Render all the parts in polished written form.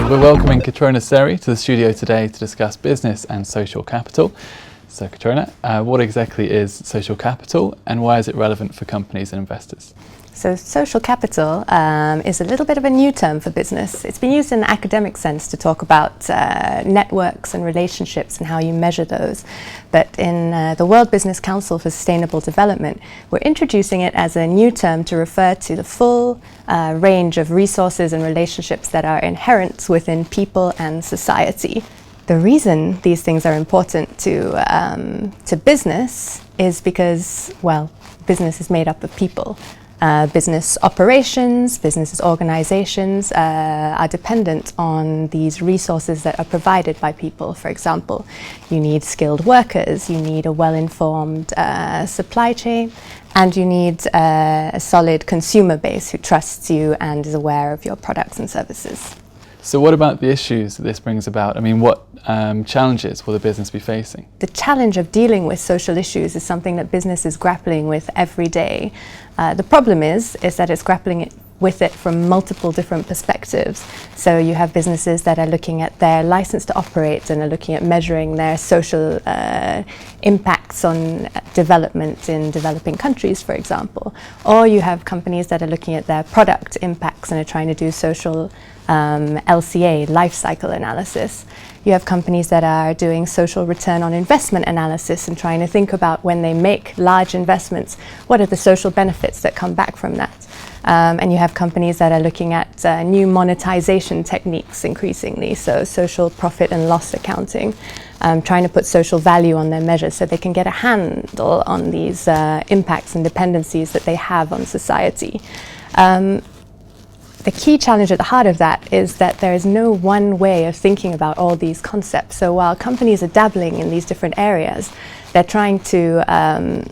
We're welcoming Kitrhona Cerri to the studio today to discuss business and social capital. So Kitrhona, what exactly is social capital and why is it relevant for companies and investors? So social capital is a little bit of a new term for business. It's been used in the academic sense to talk about networks and relationships and how you measure those. But in the World Business Council for Sustainable Development, we're introducing it as a new term to refer to the full range of resources and relationships that are inherent within people and society. The reason these things are important to business is because, well, business is made up of people. Business operations, business organizations are dependent on these resources that are provided by people. For example, you need skilled workers, you need a well-informed supply chain, and you need a solid consumer base who trusts you and is aware of your products and services. So what about the issues that this brings about? I mean, what challenges will the business be facing? The challenge of dealing with social issues is something that business is grappling with every day. The problem is that it's grappling with it from multiple different perspectives. So you have businesses that are looking at their license to operate and are looking at measuring their social impacts on development in developing countries, for example. Or you have companies that are looking at their product impacts and are trying to do social LCA, life cycle analysis. You have companies that are doing social return on investment analysis and trying to think about when they make large investments, what are the social benefits that come back from that? And you have companies that are looking at new monetization techniques increasingly, so social profit and loss accounting, trying to put social value on their measures so they can get a handle on these impacts and dependencies that they have on society. The key challenge at the heart of that is that there is no one way of thinking about all these concepts. So while companies are dabbling in these different areas, they're trying to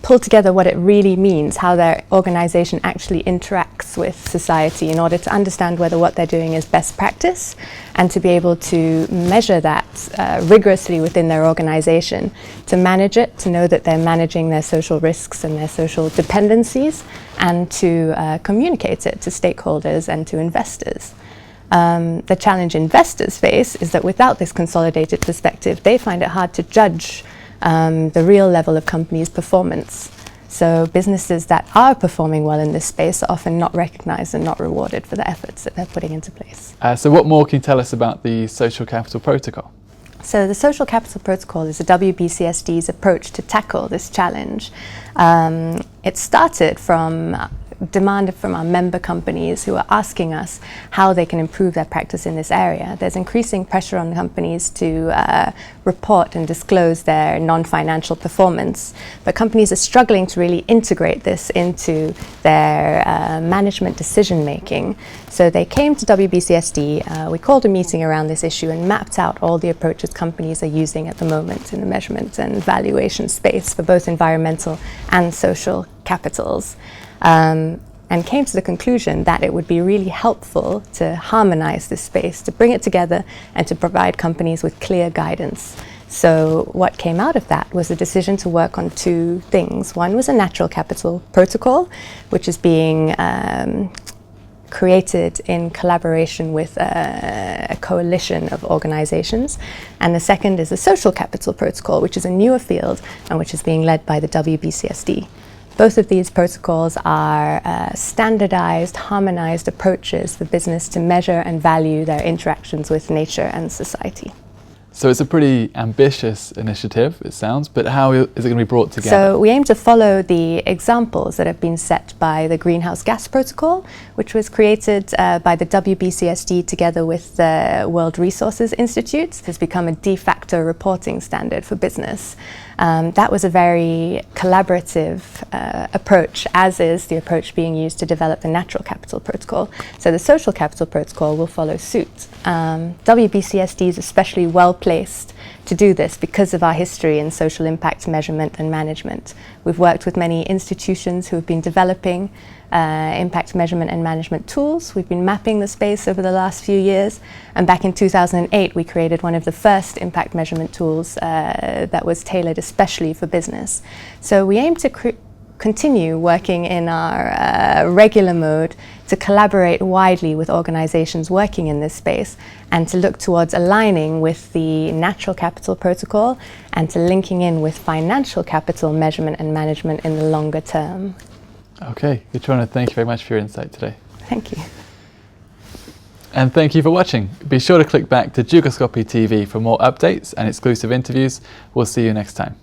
pull together what it really means, how their organization actually interacts with society in order to understand whether what they're doing is best practice and to be able to measure that rigorously within their organization, to manage it, to know that they're managing their social risks and their social dependencies, and to communicate it to stakeholders and to investors. The challenge investors face is that without this consolidated perspective, they find it hard to judge the real level of companies' performance. So businesses that are performing well in this space are often not recognized and not rewarded for the efforts that they're putting into place. So what more can you tell us about the Social Capital Protocol? So the Social Capital Protocol is the WBCSD's approach to tackle this challenge. It started from demanded from our member companies who are asking us how they can improve their practice in this area. There's increasing pressure on companies to report and disclose their non-financial performance, but companies are struggling to really integrate this into their management decision making. So they came to WBCSD, we called a meeting around this issue and mapped out all the approaches companies are using at the moment in the measurement and valuation space for both environmental and social capitals. And came to the conclusion that it would be really helpful to harmonize this space, to bring it together and to provide companies with clear guidance. So what came out of that was a decision to work on two things. One was a natural capital protocol, which is being created in collaboration with a coalition of organizations. And the second is a social capital protocol, which is a newer field and which is being led by the WBCSD. Both of these protocols are standardized, harmonized approaches for business to measure and value their interactions with nature and society. So it's a pretty ambitious initiative, it sounds, but how is it going to be brought together? So we aim to follow the examples that have been set by the Greenhouse Gas Protocol, which was created by the WBCSD together with the World Resources Institute. It has become a de facto reporting standard for business. That was a very collaborative approach, as is the approach being used to develop the Natural Capital Protocol. So the Social Capital Protocol will follow suit. WBCSD is especially well placed to do this because of our history in social impact measurement and management. We've worked with many institutions who have been developing impact measurement and management tools. We've been mapping the space over the last few years, and back in 2008 we created one of the first impact measurement tools that was tailored especially for business. So we aim to continue working in our regular mode to collaborate widely with organizations working in this space and to look towards aligning with the Natural Capital Protocol and to linking in with financial capital measurement and management in the longer term. Okay, Kitrhona, thank you very much for your insight today. Thank you. And thank you for watching. Be sure to click back to Djugoscopy TV for more updates and exclusive interviews. We'll see you next time.